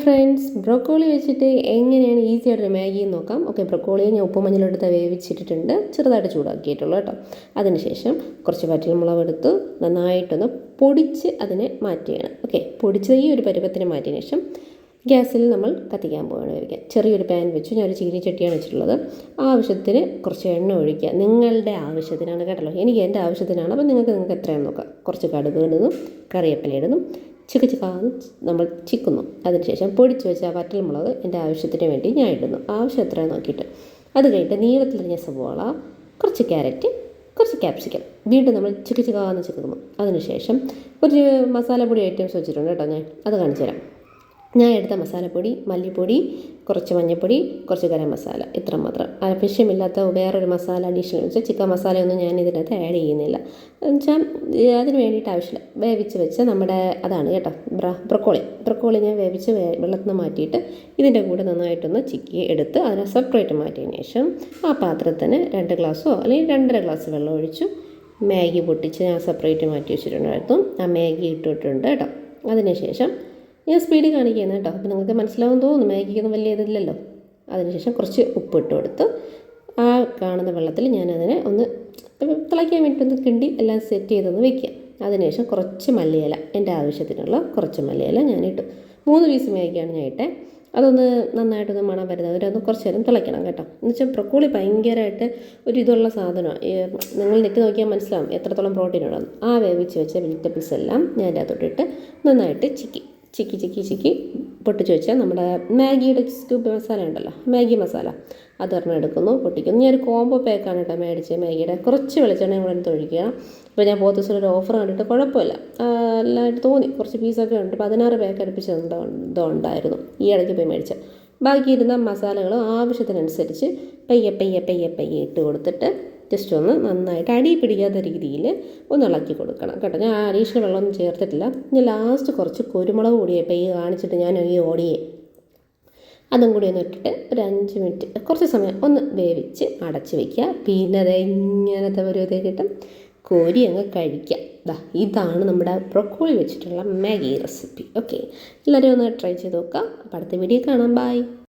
Friends, broccoli വെച്ചിട്ട് എങ്ങനെയാണ് easy ആയിട്ട് മാഗി നോക്കാം. ഓക്കെ, ബ്രൊക്കോളിയെ ഞാൻ ഉപ്പും മഞ്ഞളെടുത്ത് വേവിച്ചിട്ടിട്ടുണ്ട്, ചെറുതായിട്ട് ചൂടാക്കിയിട്ടുള്ളൂ കേട്ടോ. അതിനുശേഷം കുറച്ച് വറ്റൽമുളക് എടുത്ത് നന്നായിട്ടൊന്ന് പൊടിച്ച് അതിനെ മാറ്റുകയാണ്. ഓക്കെ, പൊടിച്ച് ഈ ഒരു പരുവത്തിന് മാറ്റിയതിന് ശേഷം ഗ്യാസിൽ നമ്മൾ കത്തിക്കാൻ പോവുകയാണ് വേവിക്കാൻ. ചെറിയൊരു പാൻ വെച്ചു, ഞാനൊരു ചീനിച്ചട്ടിയാണ് വെച്ചിട്ടുള്ളത്. ആവശ്യത്തിന് കുറച്ച് എണ്ണ ഒഴിക്കുക, നിങ്ങളുടെ ആവശ്യത്തിനാണ് കേട്ടല്ലോ. എനിക്ക് എൻ്റെ ആവശ്യത്തിനാണ്, അപ്പോൾ നിങ്ങൾക്ക് എത്രയാണെന്ന് നോക്കാം. കുറച്ച് കടുക് ഇടുന്നു, കറിവേപ്പില ഇടുന്നു, ചിക്കാന്ന് നമ്മൾ ചിക്കുന്നു. അതിനുശേഷം പൊടിച്ച് വെച്ച വറ്റൽമുളക് എൻ്റെ ആവശ്യത്തിന് വേണ്ടി ഞാൻ ഇടുന്നു, ആവശ്യം എത്രയാണ് നോക്കിയിട്ട്. അത് കഴിഞ്ഞിട്ട് നീളത്തിലരിഞ്ഞ സവാള, കുറച്ച് ക്യാരറ്റ്, കുറച്ച് ക്യാപ്സിക്കം വീണ്ടും നമ്മൾ ചിക്കാന്ന് ചിക്കുന്നു. അതിനുശേഷം കുറച്ച് മസാലപ്പൊടി ഐറ്റംസ് വെച്ചിട്ടുണ്ട് കേട്ടോ, അത് കാണിച്ചു തരാം. ഞാൻ എടുത്ത മസാലപ്പൊടി മല്ലിപ്പൊടി, കുറച്ച് മഞ്ഞൾപ്പൊടി, കുറച്ച് ഗരം മസാല, ഇത്ര മാത്രം. ആവശ്യമില്ലാത്ത വേറൊരു മസാല അഡീഷണൽ വെച്ചാൽ ചിക്കൻ മസാലയൊന്നും ഞാൻ ഇതിനകത്ത് ആഡ് ചെയ്യുന്നില്ല. എന്നുവെച്ചാൽ അതിന് വേണ്ടിയിട്ട് ആവശ്യമില്ല. വേവിച്ച് വെച്ച് നമ്മുടെ അതാണ് കേട്ടോ ബ്രൊക്കോളി ഞാൻ വേവിച്ച് വെള്ളത്തിൽ നിന്ന് മാറ്റിയിട്ട് ഇതിൻ്റെ കൂടെ നന്നായിട്ടൊന്ന് ചിക്കി എടുത്ത് അതിനെ സെപ്പറേറ്റ് മാറ്റിയതിന് ശേഷം ആ പാത്രത്തിന് 2 ഗ്ലാസ്സോ അല്ലെങ്കിൽ 2.5 ഗ്ലാസ് വെള്ളം ഒഴിച്ചു മാഗി പൊട്ടിച്ച് ഞാൻ സെപ്പറേറ്റ് മാറ്റി വെച്ചിട്ടുണ്ടായിരുന്നു. ആ മാഗി ഇട്ടിട്ടുണ്ട് കേട്ടോ. അതിനുശേഷം ഞാൻ സ്പീഡിൽ കാണിക്കുന്നത് കേട്ടോ, അപ്പോൾ നിങ്ങൾക്ക് മനസ്സിലാവും തോന്നുന്നു, മാഗിക്കൊന്നും വലിയ ഇതില്ലല്ലോ. അതിനുശേഷം കുറച്ച് ഉപ്പിട്ട് കൊടുത്ത് ആ കാണുന്ന വെള്ളത്തിൽ ഞാനതിനെ ഒന്ന് തിളയ്ക്കാൻ വേണ്ടിയിട്ടൊന്ന് കിണ്ടി എല്ലാം സെറ്റ് ചെയ്തൊന്ന് വെക്കുക. അതിനുശേഷം കുറച്ച് മല്ലിയില, എൻ്റെ ആവശ്യത്തിനുള്ള കുറച്ച് മല്ലിയില ഞാനിട്ടു. 3 പീസ് മാഗിയാണ് ഞാൻ ഇട്ടേ. അതൊന്ന് നന്നായിട്ടൊന്ന് മണം വരുന്നത് അവരൊന്ന് കുറച്ച് നേരം തിളയ്ക്കണം കേട്ടോ. എന്ന് വെച്ചാൽ ബ്രൊക്കോളി ഭയങ്കരമായിട്ട് ഒരു ഇതുള്ള സാധനമാണ്. നിങ്ങൾ നെറ്റ് നോക്കിയാൽ മനസ്സിലാവും എത്രത്തോളം പ്രോട്ടീൻ ഉണ്ടെന്ന്. ആ വേവിച്ച് വെച്ച വെജിറ്റബിൾസ് എല്ലാം ഞാൻ അതിൻ്റെ അകത്തോട്ടിട്ട് നന്നായിട്ട് ചിക്കി പൊട്ടിച്ച് വെച്ചാൽ നമ്മുടെ മാഗിയുടെ ക്യൂബ് മസാല ഉണ്ടല്ലോ, മാഗി മസാല, അതൊരെണ്ണം എടുക്കുന്നു, പൊട്ടിക്കുന്നു. ഞാനൊരു കോംബോ പാക്കാണ് കേട്ടോ മേടിച്ചത് മാഗിയുടെ. കുറച്ച് വെളിച്ചെണ്ണയും കൂടെ എടുത്ത് ഒഴിക്കുക. ഇപ്പോൾ ഞാൻ പോത്ത ദിവസം ഒരു ഓഫർ കണ്ടിട്ട് കുഴപ്പമില്ല, എല്ലായിട്ട് തോന്നി. കുറച്ച് പീസൊക്കെ ഉണ്ട്, 16 പാക്ക് അടുപ്പിച്ച് ഉണ്ടായിരുന്നു ഈ ഇടയ്ക്ക് പോയി മേടിച്ചത്. ബാക്കി ഇരുന്ന മസാലകൾ ആവശ്യത്തിനനുസരിച്ച് പയ്യെ ഇട്ട് കൊടുത്തിട്ട് ജസ്റ്റ് ഒന്ന് നന്നായിട്ട് അടി പിടിക്കാത്ത രീതിയിൽ ഒന്ന് ഇളക്കി കൊടുക്കണം കേട്ടോ. ഞാൻ അഡീഷണൽ വെള്ളമൊന്നും ചേർത്തിട്ടില്ല. ഞാൻ ലാസ്റ്റ് കുറച്ച് കുരുമുളക് പൊടി കാണിച്ചിട്ട് ഞാൻ ഈ ഓടിയെ അതും കൂടി ഒന്ന് ഇട്ടിട്ട് ഒരു 5 മിനിറ്റ് കുറച്ച് സമയം ഒന്ന് വേവിച്ച് അടച്ച് വയ്ക്കുക. പിന്നെ അത് ഇങ്ങനത്തെ പരുവത്തിൽ കിട്ടും, കോരി അങ്ങ് കഴിക്കുക. ഇതാണ് നമ്മുടെ ബ്രൊക്കോളി വെച്ചിട്ടുള്ള മാഗി റെസിപ്പി. ഓക്കെ, എല്ലാവരും ഒന്ന് ട്രൈ ചെയ്ത് നോക്കാം. അപ്പോൾ അടുത്ത വീഡിയോ കാണാം. ബൈ.